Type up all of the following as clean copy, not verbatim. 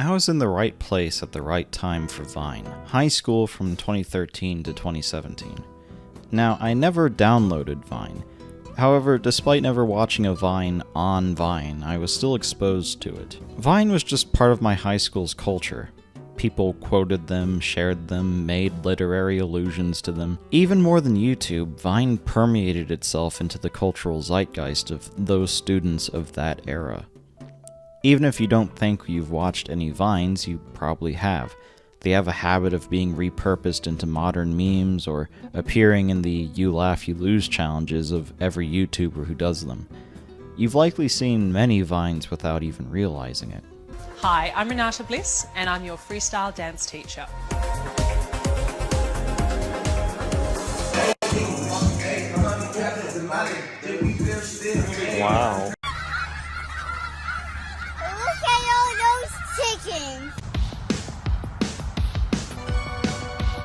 I was in the right place at the right time for Vine, high school from 2013 to 2017. Now, I never downloaded Vine. However, despite never watching a Vine on Vine, I was still exposed to it. Vine was just part of my high school's culture. People quoted them, shared them, made literary allusions to them. Even more than YouTube, Vine permeated itself into the cultural zeitgeist of those students of that era. Even if you don't think you've watched any Vines, you probably have. They have a habit of being repurposed into modern memes or appearing in the You Laugh, You Lose challenges of every YouTuber who does them. You've likely seen many Vines without even realizing it. Hi, I'm Renata Bliss, and I'm your freestyle dance teacher. Wow. Look at all those chickens.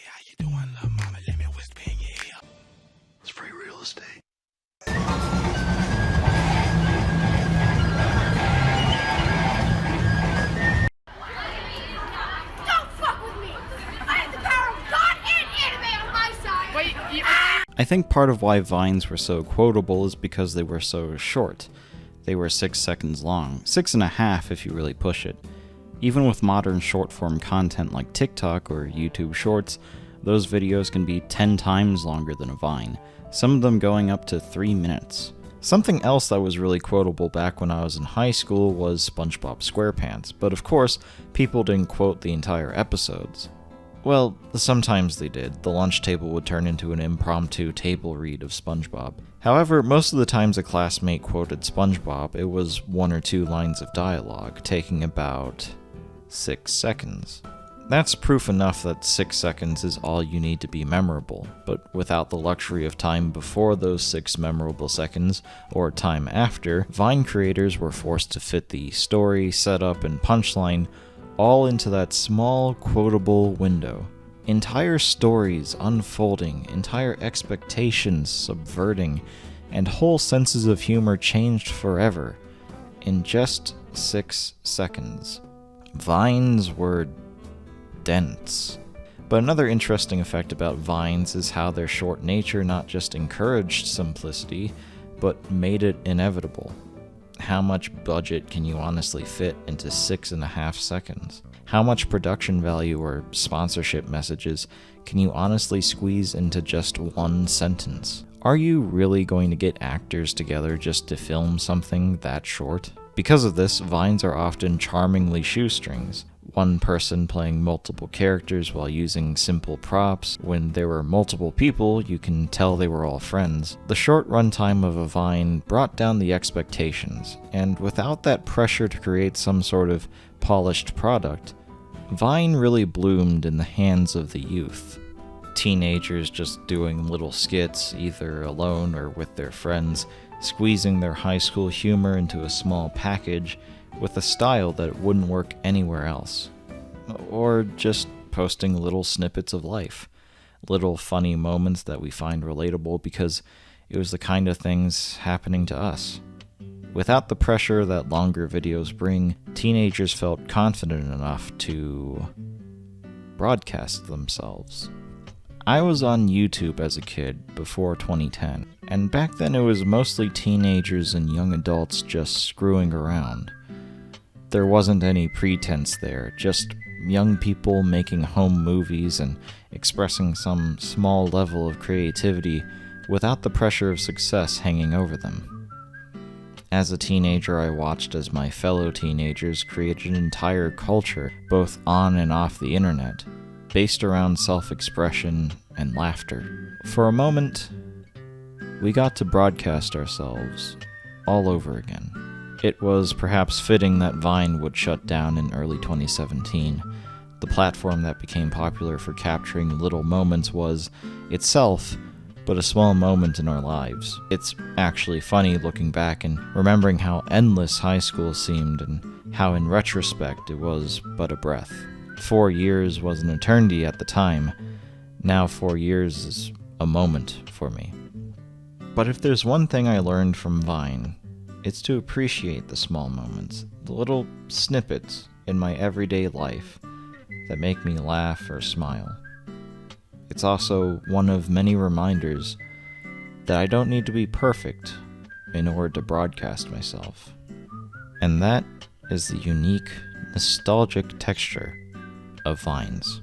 How you doing, little mama? Let me whisper in your ear. It's free real estate. Don't fuck with me. I have the power of God and anime on my side. Wait, I think part of why Vines were so quotable is because they were so short. They were 6 seconds long, 6.5 if you really push it. Even with modern short-form content like TikTok or YouTube Shorts, those videos can be 10 times longer than a Vine, some of them going up to 3 minutes. Something else that was really quotable back when I was in high school was SpongeBob SquarePants, but of course, people didn't quote the entire episodes. Well, sometimes they did. The lunch table would turn into an impromptu table read of SpongeBob. However, most of the times a classmate quoted SpongeBob, it was 1 or 2 lines of dialogue, taking about 6 seconds. That's proof enough that 6 seconds is all you need to be memorable, but without the luxury of time before those 6 memorable seconds, or time after, Vine creators were forced to fit the story, setup, and punchline all into that small, quotable window. Entire stories unfolding, entire expectations subverting, and whole senses of humor changed forever in just 6 seconds. Vines were dense. But another interesting effect about Vines is how their short nature not just encouraged simplicity, but made it inevitable. How much budget can you honestly fit into 6.5 seconds? How much production value or sponsorship messages can you honestly squeeze into just 1 sentence? Are you really going to get actors together just to film something that short? Because of this, Vines are often charmingly shoestrings. One person playing multiple characters while using simple props. When there were multiple people, you can tell they were all friends. The short runtime of a Vine brought down the expectations, and without that pressure to create some sort of polished product, Vine really bloomed in the hands of the youth. Teenagers just doing little skits, either alone or with their friends, squeezing their high school humor into a small package with a style that wouldn't work anywhere else. Or just posting little snippets of life, little funny moments that we find relatable because it was the kind of things happening to us. Without the pressure that longer videos bring, teenagers felt confident enough to broadcast themselves. I was on YouTube as a kid before 2010, and back then it was mostly teenagers and young adults just screwing around. There wasn't any pretense there, just young people making home movies and expressing some small level of creativity without the pressure of success hanging over them. As a teenager, I watched as my fellow teenagers created an entire culture, both on and off the internet, based around self-expression and laughter. For a moment, we got to broadcast ourselves all over again. It was perhaps fitting that Vine would shut down in early 2017. The platform that became popular for capturing little moments was, itself, but a small moment in our lives. It's actually funny looking back and remembering how endless high school seemed and how in retrospect it was but a breath. 4 years was an eternity at the time. Now 4 years is a moment for me. But if there's one thing I learned from Vine, it's to appreciate the small moments, the little snippets, in my everyday life that make me laugh or smile. It's also one of many reminders that I don't need to be perfect in order to broadcast myself. And that is the unique, nostalgic texture of Vines.